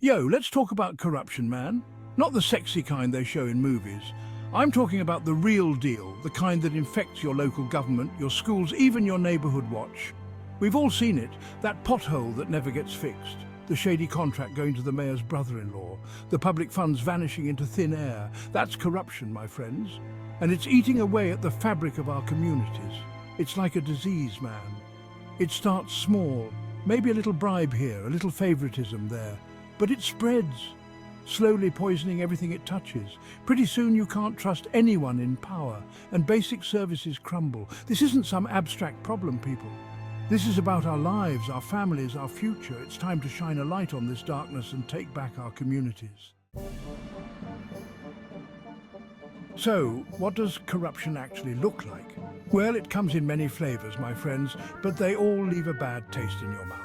Yo, let's talk about corruption, man. Not the sexy kind they show in movies. I'm talking about the real deal, the kind that infects your local government, your schools, even your neighborhood watch. We've all seen it, that pothole that never gets fixed, the shady contract going to the mayor's brother-in-law, the public funds vanishing into thin air. That's corruption, my friends. And it's eating away at the fabric of our communities. It's like a disease, man. It starts small, maybe a little bribe here, a little favoritism there. But it spreads, slowly poisoning everything it touches. Pretty soon you can't trust anyone in power, and basic services crumble. This isn't some abstract problem, people. This is about our lives, our families, our future. It's time to shine a light on this darkness and take back our communities. So, what does corruption actually look like? Well, it comes in many flavors, my friends, but they all leave a bad taste in your mouth.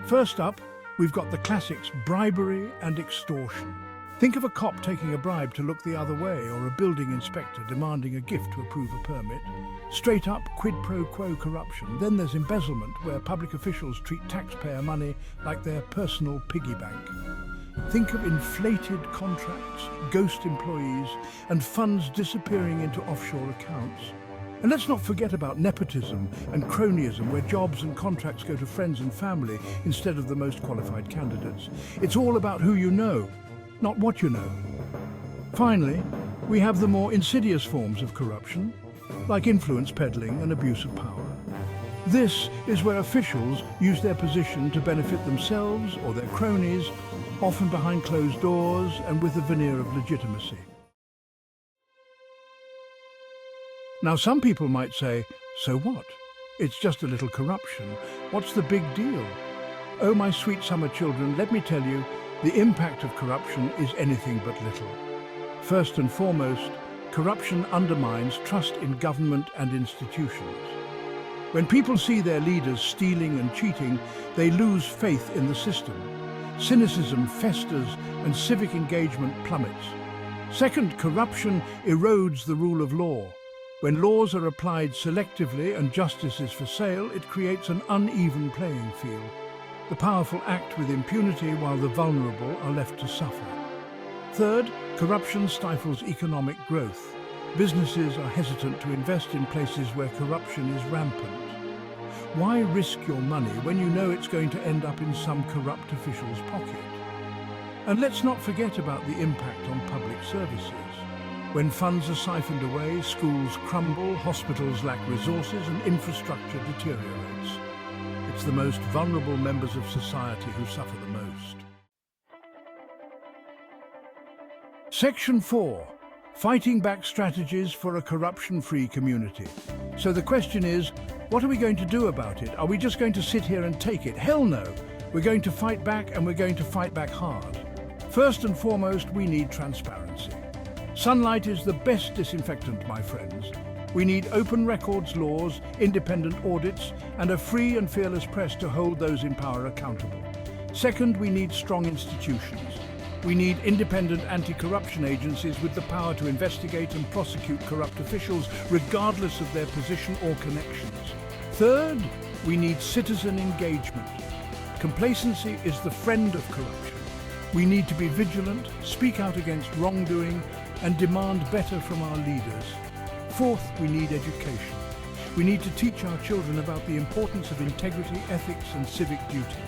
First up, we've got the classics, bribery and extortion. Think of a cop taking a bribe to look the other way, or a building inspector demanding a gift to approve a permit. Straight up quid pro quo corruption. Then there's embezzlement, where public officials treat taxpayer money like their personal piggy bank. Think of inflated contracts, ghost employees, and funds disappearing into offshore accounts. And let's not forget about nepotism and cronyism, where jobs and contracts go to friends and family instead of the most qualified candidates. It's all about who you know, not what you know. Finally, we have the more insidious forms of corruption, like influence peddling and abuse of power. This is where officials use their position to benefit themselves or their cronies, often behind closed doors and with a veneer of legitimacy. Now, some people might say, so what? It's just a little corruption. What's the big deal? Oh, my sweet summer children, let me tell you, the impact of corruption is anything but little. First and foremost, corruption undermines trust in government and institutions. When people see their leaders stealing and cheating, they lose faith in the system. Cynicism festers and civic engagement plummets. Second, corruption erodes the rule of law. When laws are applied selectively and justice is for sale, it creates an uneven playing field. The powerful act with impunity while the vulnerable are left to suffer. Third, corruption stifles economic growth. Businesses are hesitant to invest in places where corruption is rampant. Why risk your money when you know it's going to end up in some corrupt official's pocket? And let's not forget about the impact on public services. When funds are siphoned away, schools crumble, hospitals lack resources, and infrastructure deteriorates. It's the most vulnerable members of society who suffer the most. Section 4. Fighting back strategies for a corruption-free community. So the question is, what are we going to do about it? Are we just going to sit here and take it? Hell no! We're going to fight back, and we're going to fight back hard. First and foremost, we need transparency. Sunlight is the best disinfectant, my friends. We need open records laws, independent audits, and a free and fearless press to hold those in power accountable. Second, we need strong institutions. We need independent anti-corruption agencies with the power to investigate and prosecute corrupt officials, regardless of their position or connections. Third, we need citizen engagement. Complacency is the friend of corruption. We need to be vigilant, speak out against wrongdoing, and demand better from our leaders. Fourth, we need education. We need to teach our children about the importance of integrity, ethics, and civic duty.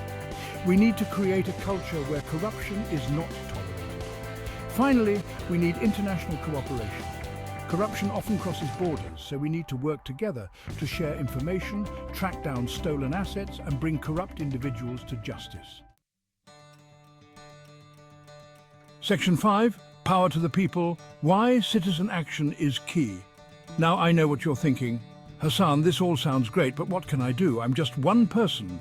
We need to create a culture where corruption is not tolerated. Finally, we need international cooperation. Corruption often crosses borders, so we need to work together to share information, track down stolen assets, and bring corrupt individuals to justice. Section 5. Power to the people. Why citizen action is key. Now I know what you're thinking. Hassan, this all sounds great, but what can I do? I'm just one person.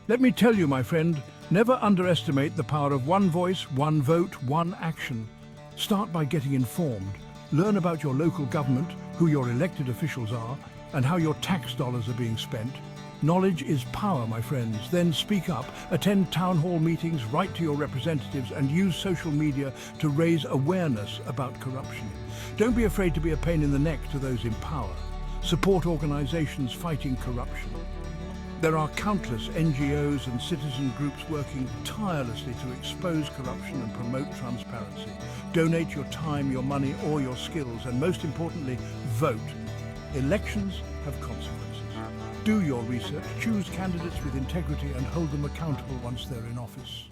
Let me tell you, my friend, never underestimate the power of one voice, one vote, one action. Start by getting informed. Learn about your local government, who your elected officials are, and how your tax dollars are being spent. Knowledge is power, my friends. Then speak up, attend town hall meetings, write to your representatives, and use social media to raise awareness about corruption. Don't be afraid to be a pain in the neck to those in power. Support organizations fighting corruption. There are countless NGOs and citizen groups working tirelessly to expose corruption and promote transparency. Donate your time, your money, or your skills, and most importantly, vote. Elections have consequences. Do your research, choose candidates with integrity, and hold them accountable once they're in office.